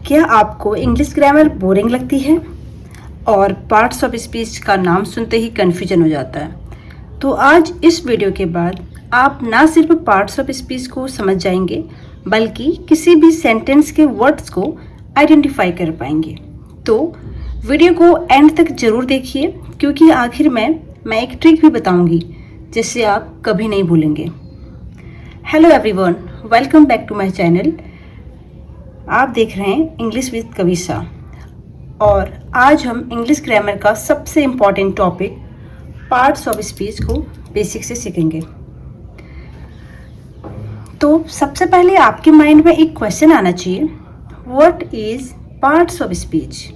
क्या आपको English grammar boring लगती है और पार्ट्स ऑफ स्पीच का नाम सुनते ही कन्फ्यूजन हो जाता है? तो आज इस वीडियो के बाद आप ना सिर्फ पार्ट्स ऑफ स्पीच को समझ जाएंगे बल्कि किसी भी सेंटेंस के वर्ड्स को आइडेंटिफाई कर पाएंगे। तो वीडियो को एंड तक जरूर देखिए क्योंकि आखिर में मैं एक ट्रिक भी बताऊंगी जिससे आप कभी नहीं भूलेंगे। Hello everyone, welcome back to my channel. आप देख रहे हैं इंग्लिश विद कविसा और आज हम इंग्लिश ग्रामर का सबसे important topic parts of speech को बेसिक से सीखेंगे। तो सबसे पहले आपके माइंड में एक क्वेश्चन आना चाहिए, what is parts of speech.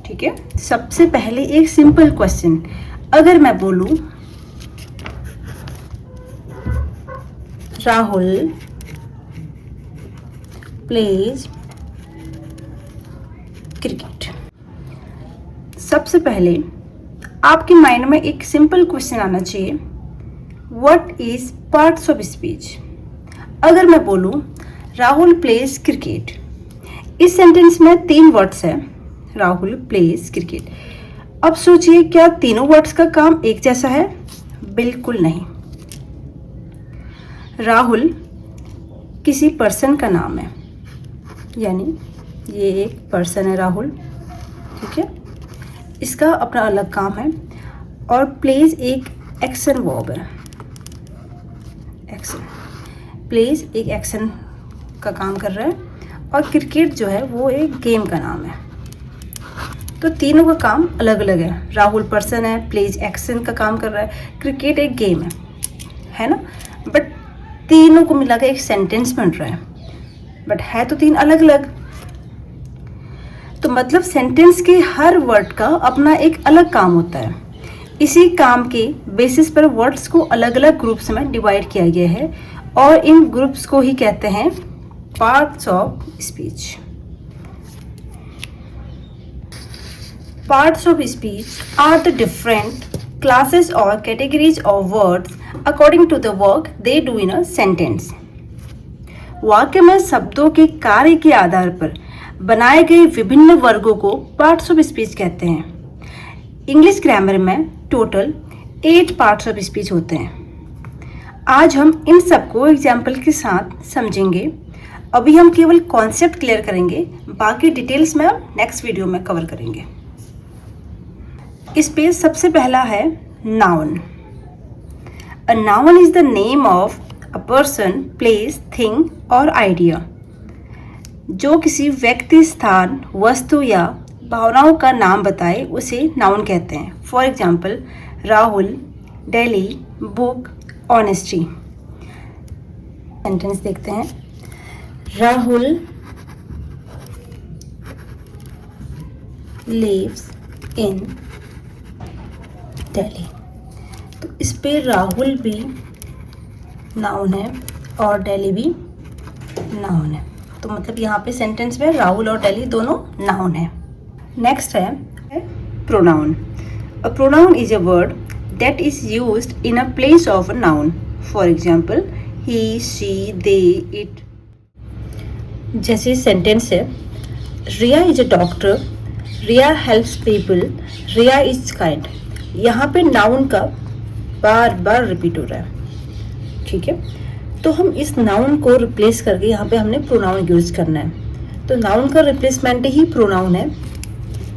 ठीक है, सबसे पहले एक सिंपल क्वेश्चन, अगर मैं बोलूं राहुल प्लेज क्रिकेट, सबसे पहले आपके माइंड में एक सिंपल क्वेश्चन आना चाहिए, what is parts of speech. अगर मैं बोलूं राहुल प्लेज क्रिकेट, इस सेंटेंस में 3 वर्ड्स है, राहुल प्लेज क्रिकेट। अब सोचिए, क्या तीनों वर्ड्स का काम एक जैसा है? बिल्कुल नहीं। राहुल किसी पर्सन का नाम है, यानी ये एक पर्सन है राहुल, ठीक है, इसका अपना अलग काम है। और प्लेज एक एक्शन वर्ब है, एक्शन, प्लेज एक एक्शन का काम कर रहा है और क्रिकेट जो है वो एक गेम का नाम है। तो तीनों का काम अलग अलग है। राहुल पर्सन है, प्लेज एक्शन का काम कर रहा है, क्रिकेट एक गेम है ना। बट तीनों को मिलाकर एक सेंटेंस बन रहा है, बट है तो 3 अलग अलग। तो मतलब सेंटेंस के हर वर्ड का अपना एक अलग काम होता है। इसी काम के बेसिस पर वर्ड्स को अलग अलग ग्रुप्स में डिवाइड किया गया है और इन ग्रुप्स को ही कहते हैं parts of speech. Parts of speech are the different classes or categories of words according to the work they do in a sentence. वाक्य में शब्दों के कार्य के आधार पर बनाए गए विभिन्न वर्गों को पार्ट्स ऑफ स्पीच कहते हैं। इंग्लिश ग्रामर में टोटल 8 पार्ट्स ऑफ स्पीच होते हैं। आज हम इन सबको एग्जाम्पल के साथ समझेंगे। अभी हम केवल कॉन्सेप्ट क्लियर करेंगे, बाकी डिटेल्स में हम नेक्स्ट वीडियो में कवर करेंगे। इस पे सबसे पहला है noun. A noun is the name of a person, place, thing और आइडिया। जो किसी व्यक्ति, स्थान, वस्तु या भावनाओं का नाम बताए उसे नाउन कहते हैं। For example, Rahul, Delhi, book, honesty. Sentence देखते हैं, राहुल लिव्स इन दिल्ली। तो इस पे राहुल भी नाउन है और दिल्ली भी नाउन है। तो मतलब यहाँ पे सेंटेंस में राहुल और दिल्ली दोनों नाउन है। नेक्स्ट है pronoun. A pronoun is a word that is used in a place of a noun. For example, he, she, they, it. जैसे सेंटेंस है, Riya is a doctor, Riya helps people, Riya is kind. यहाँ पे noun का बार बार repeat हो रहा है, ठीक है। तो हम इस नाउन को रिप्लेस करके यहाँ पे हमने प्रोनाउन यूज करना है। तो नाउन का रिप्लेसमेंट ही प्रोनाउन है।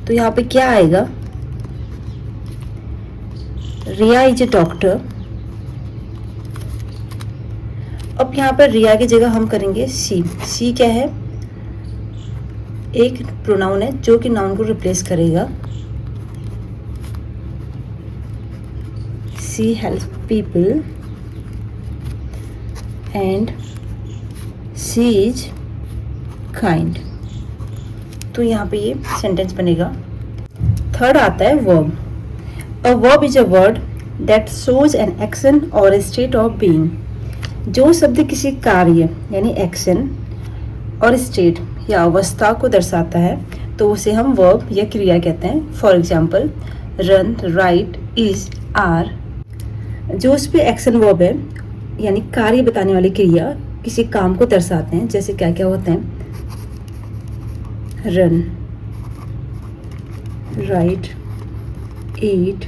तो यहाँ पे क्या आएगा, रिया इज ए डॉक्टर। अब यहाँ पर रिया की जगह हम करेंगे सी। सी क्या है? एक प्रोनाउन है जो कि नाउन को रिप्लेस करेगा। She helps people and she is kind। तो यहाँ पे ये सेंटेंस बनेगा। थर्ड आता है verb. A verb is a word that shows an action और ए स्टेट ऑफ बीइंग। जो शब्द किसी कार्य यानी एक्शन और स्टेट या अवस्था को दर्शाता है तो उसे हम वर्ब या क्रिया कहते हैं। For example, run, write, is, are. जो उस पे एक्शन वर्ब है यानी कार्य बताने वाली क्रिया किसी काम को दर्शाते हैं। जैसे क्या क्या होते हैं, रन, राइट, ईट,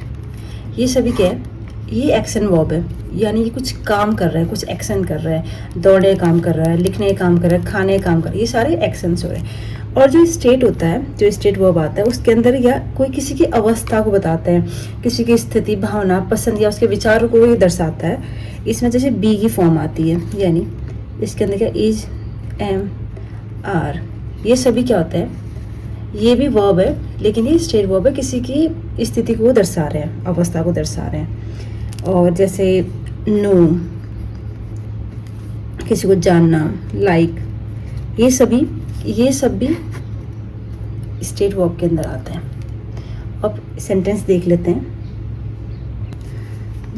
ये सभी क्या है, ये एक्शन वर्ब है, यानी ये कुछ काम कर रहा है, कुछ एक्शन कर रहा है, दौड़ने काम कर रहा है, लिखने काम कर रहा है, खाने काम कर रहा है, ये सारे एक्शंस हो रहे हैं। और जो स्टेट होता है, जो स्टेट वर्ब आता है, उसके अंदर या कोई किसी की अवस्था को बताता है, किसी की स्थिति, भावना, पसंद या उसके विचारों को ये दर्शाता है। इसमें जैसे बी की फॉर्म आती है, यानी इसके अंदर क्या, इज, एम, आर, ये सभी क्या होता है, ये भी वर्ब है, लेकिन ये स्टेट वर्ब है, किसी की स्थिति को दर्शा रहे हैं, अवस्था को दर्शा रहे हैं। और जैसे नो, किसी को जानना, लाइक, ये सब भी स्टेट वर्ब के अंदर आते हैं। अब सेंटेंस देख लेते हैं,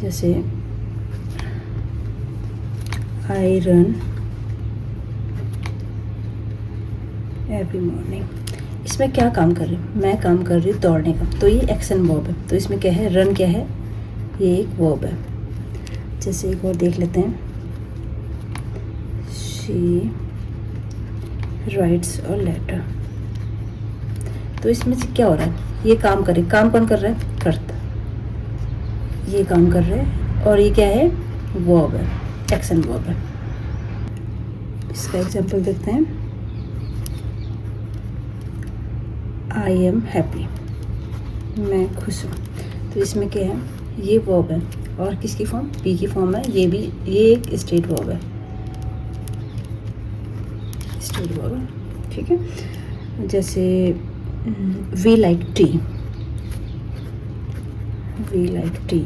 जैसे आई रन एवरी मॉर्निंग, इसमें क्या काम कर रही हूँ, मैं काम कर रही हूँ दौड़ने का, तो ये एक्शन वर्ब है। तो इसमें क्या है, रन क्या है, ये एक वर्ब है। जैसे एक और देख लेते हैं, शी राइट्स अ लेटर, तो इसमें से क्या हो रहा है, ये काम करे, काम कौन कर रहा है, कर्ता, ये काम कर रहे हैं, और ये क्या है, वर्ब है, एक्शन वर्ब है। इसका एग्जांपल देखते हैं, आई एम हैप्पी, मैं खुश हूँ, तो इसमें क्या है, ये वर्ब है, और किसकी फॉर्म, बी की फॉर्म है, ये भी, ये एक स्टेट वर्ब है, स्टेट वर्ब है, ठीक है। जैसे we like tea, we like tea,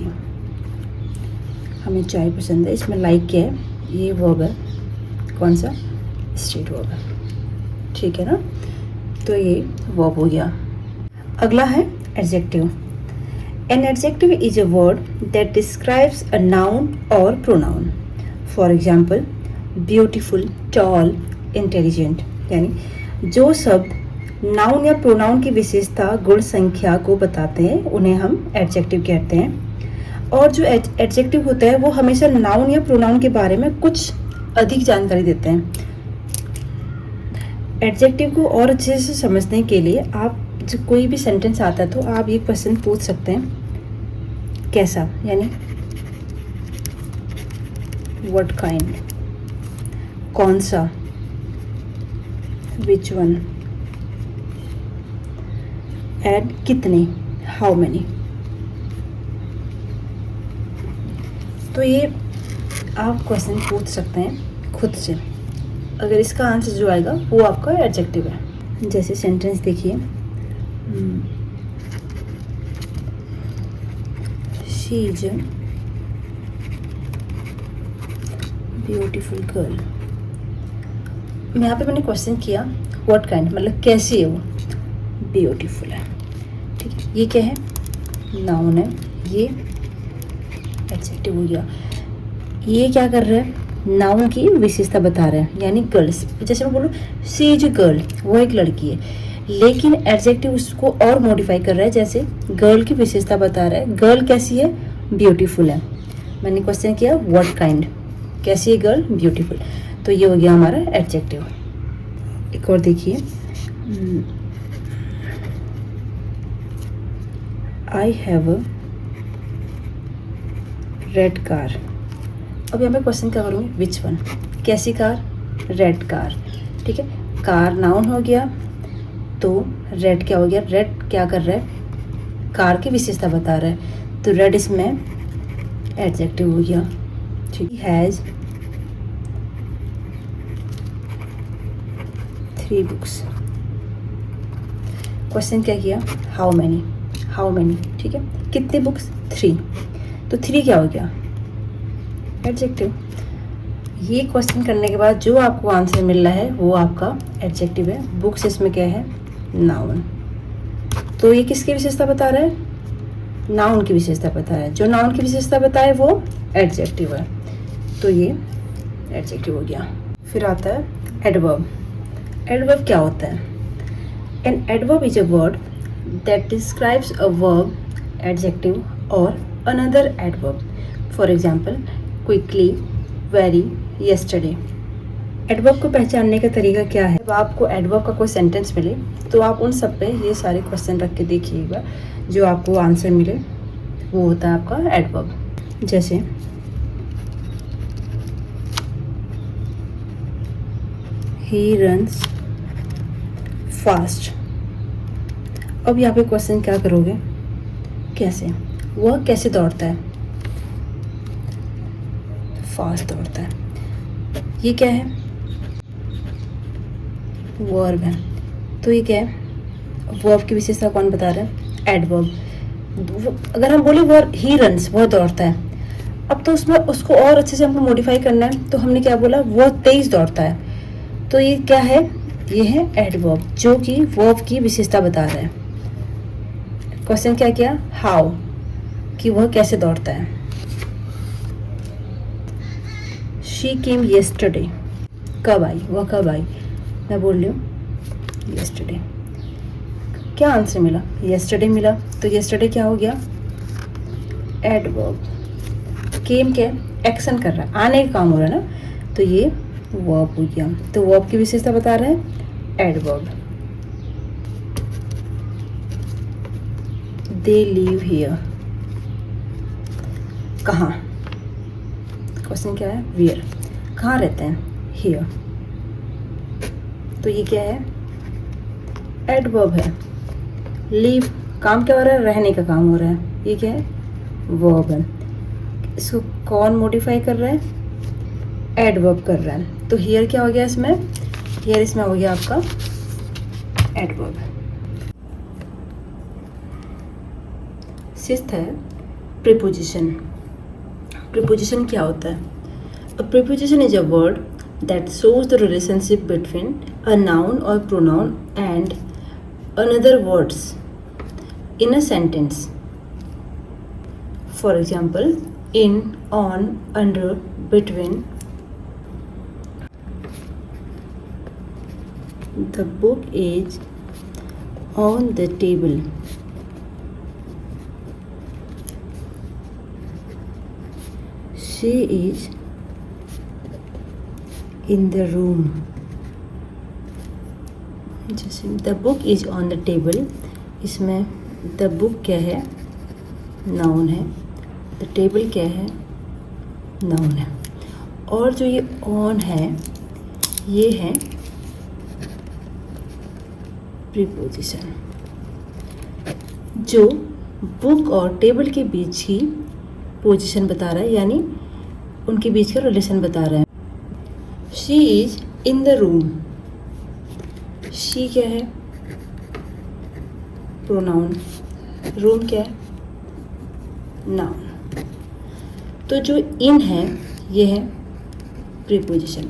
हमें चाय पसंद है, इसमें लाइक क्या है, ये वर्ब है, कौन सा, स्टेट वर्ब है, ठीक है ना। तो ये वर्ब हो गया। अगला है adjective. An adjective is a word that describes a noun or pronoun. For example, beautiful, tall, intelligent. यानी जो शब्द नाउन या प्रोनाउन की विशेषता, गुण, संख्या को बताते हैं, उन्हें हम एडजेक्टिव कहते हैं। और जो एडजेक्टिव होता है वो हमेशा नाउन या प्रोनाउन के बारे में कुछ अधिक जानकारी देते हैं। एडजेक्टिव को और अच्छे से समझने के लिए आप जो कोई भी सेंटेंस आता है तो आप ये क्वेश्चन पूछ सकते हैं, कैसा, यानी व्हाट काइंड, कौन सा, विच वन, एंड कितने, हाउ मेनी। तो ये आप क्वेश्चन पूछ सकते हैं खुद से, अगर इसका आंसर जो आएगा वो आपका एडजेक्टिव है। जैसे सेंटेंस देखिए, she is a beautiful girl. यहाँ पे मैंने क्वेश्चन किया व्हाट काइंड, मतलब कैसी है वो, ब्यूटीफुल है, ठीक है। ये क्या है, नाउन है, ये एडजेक्टिव हो गया। ये क्या कर रहा है, नाउन की विशेषता बता रहा है, यानी गर्ल्स, जैसे मैं बोलूँ शी इज अ गर्ल, वो एक लड़की है, लेकिन एडजेक्टिव उसको और मॉडिफाई कर रहा है, जैसे गर्ल की विशेषता बता रहा है, गर्ल कैसी है, ब्यूटीफुल है। मैंने क्वेश्चन किया व्हाट काइंड, कैसी है गर्ल, ब्यूटीफुल, तो ये हो गया हमारा एडजेक्टिव। एक और देखिए, I have a red car. अब यहाँ पे क्वेश्चन क्या करूँगी, विच वन, कैसी कार, रेड कार, ठीक है। कार नाउन हो गया, तो रेड क्या हो गया, रेड क्या कर रहा है, कार की विशेषता बता रहा है, तो रेड इसमें एडजेक्टिव हो गया, ठीक। Has 3 books. क्वेश्चन क्या किया, हाउ मैनी, हाउ मैनी, ठीक है, कितने बुक्स, 3, तो 3 क्या हो गया, एडजेक्टिव। ये क्वेश्चन करने के बाद जो आपको आंसर मिल रहा है वो आपका एडजेक्टिव है। बुक्स इसमें क्या है, नाउन, तो ये किसकी विशेषता बता रहा है, नाउन की विशेषता बता रहा है, जो नाउन की विशेषता बताए वो एडजेक्टिव है, तो ये एडजेक्टिव हो गया। फिर आता है एडवर्ब। एडवर्ब क्या होता है, an adverb is a word that describes a verb, adjective और another adverb. For example, quickly, very, yesterday। Adverb को पहचानने का तरीका क्या है? जब आपको एडवर्ब का कोई सेंटेंस मिले तो आप उन सब पे ये सारे क्वेश्चन रख के देखिएगा, जो आपको आंसर मिले वो होता है आपका एडवर्ब। जैसे ही रन्स फास्ट। अब यहाँ पे क्वेश्चन क्या करोगे, कैसे, वह कैसे दौड़ता है, फास्ट दौड़ता है। ये क्या है, वर्ब है, तो ये क्या है, वर्ब की विशेषता कौन बता रहा है, एडवर्ब। अगर हम बोले वर्ब ही रन्स, वह दौड़ता है, अब तो उसमें उसको और अच्छे से हमको मॉडिफाई करना है, तो हमने क्या बोला, वह तेज दौड़ता है। तो ये क्या है, ये है एडवर्ब जो कि वर्ब की विशेषता बता रहा है। क्वेश्चन क्या किया, हाउ, कि वह कैसे दौड़ता है। शी केम येस्टरडे, कब आई, वह कब आई, मैं बोल रही हूँ येस्टरडे। क्या आंसर मिला, येस्टरडे मिला, तो येस्टरडे क्या हो गया, एडवर्ब। केम क्या, एक्शन कर रहा है, आने का काम हो रहा है ना, तो ये वर्ब हो गया। तो वर्ब की विशेषता बता रहा है एडवर्ब। दे लिव हियर, कहाँ, क्वेश्चन क्या है, वेयर, कहाँ रहते हैं, हियर, तो ये क्या है, एडवर्ब है। लीव, काम क्या हो रहा है, रहने का काम हो रहा है, ये क्या है, वर्ब है। इसको कौन मॉडिफाई कर रहा है, एडवर्ब कर रहा है। तो हियर क्या हो गया इसमें, हियर इसमें हो गया आपका एडवर्ब। सिक्स्थ है प्रीपोजिशन। प्रीपोजिशन क्या होता है, अ preposition is a word that shows the relationship between a noun or pronoun and another words in a sentence. For example, in, on, under, between. The book is on the table. She is in the room. जैसे the book is on the table, इसमें the book क्या है, noun है, the table क्या है, noun है, और जो ये ऑन है ये है प्रीपोजिशन, जो बुक और टेबल के बीच की पोजीशन बता रहा है, यानी उनके बीच का रिलेशन बता रहा है। She is in the room, she क्या है, प्रोनाउन, रूम क्या है, नाउन। तो जो इन है ये है प्रीपोजिशन,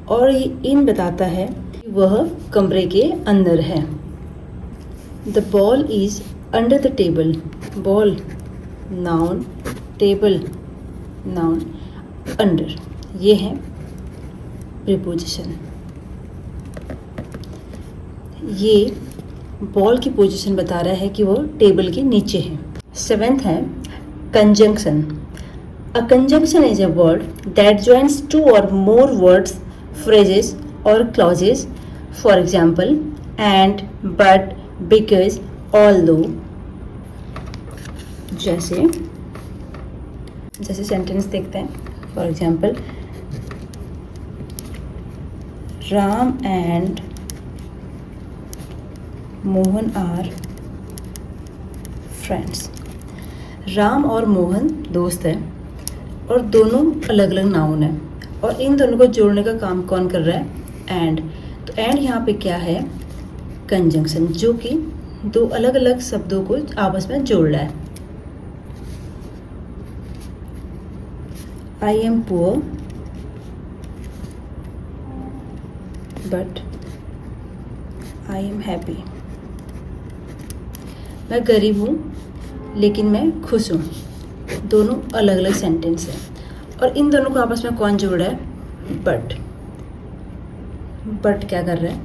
और ये इन बताता है कि वह कमरे के अंदर है। The ball is under the table, ball noun, table noun, under ये है प्रीपोजिशन। ये बॉल की पोजीशन बता रहा है कि वो टेबल के नीचे है। सेवेंथ है conjunction. A conjunction is a word that joins two or more words, phrases or clauses. For example, and, but, because, although. जैसे सेंटेंस देखते हैं। For example, Ram and Mohan are friends. Ram और मोहन दोस्त हैं और दोनों अलग अलग नाउन हैं, और इन दोनों को जोड़ने का काम कौन कर रहा है, एंड। तो एंड यहाँ पे क्या है, कंजंक्शन, जो कि दो अलग अलग शब्दों को आपस में जोड़ रहा है। I am poor but I am happy. मैं गरीब हूँ लेकिन मैं खुश हूँ। दोनों अलग अलग सेंटेंस हैं, और इन दोनों को आपस में कौन जोड़ रहा है, बट। बट क्या कर रहा है,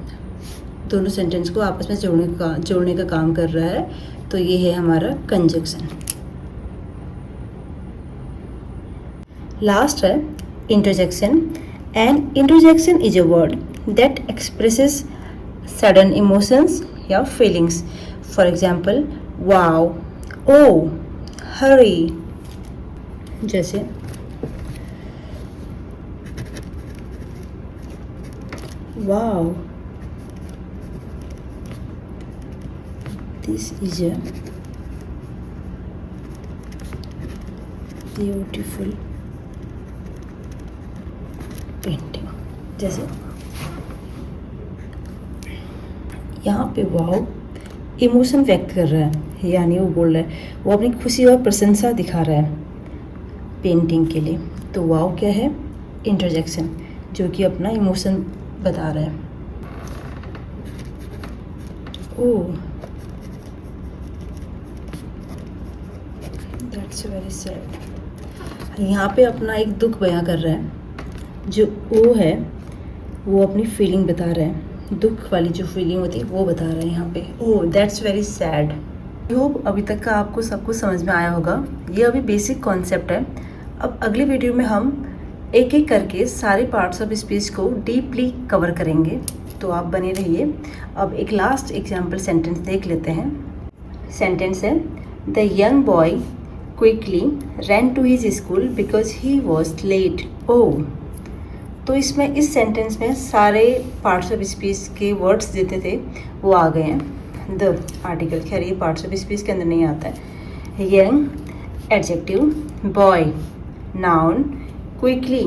दोनों सेंटेंस को आपस में जोड़ने का काम कर रहा है। तो ये है हमारा कंजंक्शन। लास्ट है interjection. An interjection is a word that expresses sudden emotions या feelings. For example, wow, oh, hurry. जैसे wow, this is a beautiful painting. जैसे यहाँ पे वाव इमोशन व्यक्त कर रहा है, यानी वो बोल रहा है, वो अपनी खुशी और प्रशंसा दिखा रहा है पेंटिंग के लिए. तो वाव क्या है? इंटरजेक्शन, जो कि अपना इमोशन बता रहा है. ओह, दैट्स वेरी सैड. यहाँ पे अपना एक दुख बयां कर रहा है. जो ओ है वो अपनी फीलिंग बता रहा है, दुख वाली जो फीलिंग होती है वो बता रहा है यहाँ पे. Oh, that's very sad. I hope अभी तक का आपको सब कुछ समझ में आया होगा. ये अभी बेसिक कॉन्सेप्ट है. अब अगली वीडियो में हम एक एक करके सारे पार्ट्स ऑफ स्पीच को डीपली कवर करेंगे, तो आप बने रहिए. अब एक लास्ट एग्जाम्पल सेंटेंस देख लेते हैं. सेंटेंस है, the young boy quickly ran to his school because he was late. Oh, तो इसमें इस सेंटेंस में सारे पार्ट्स ऑफ स्पीच के वर्ड्स देते थे वो आ गए हैं. द आर्टिकल, खैर ये पार्ट्स ऑफ स्पीच के अंदर नहीं आता है. Young adjective, boy noun, quickly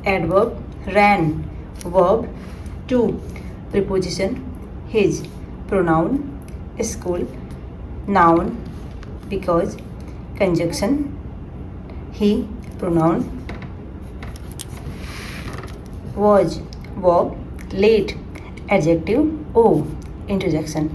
adverb, ran verb, to preposition, his pronoun, school noun, because conjunction, he pronoun, was verb, late adjective, oh interjection.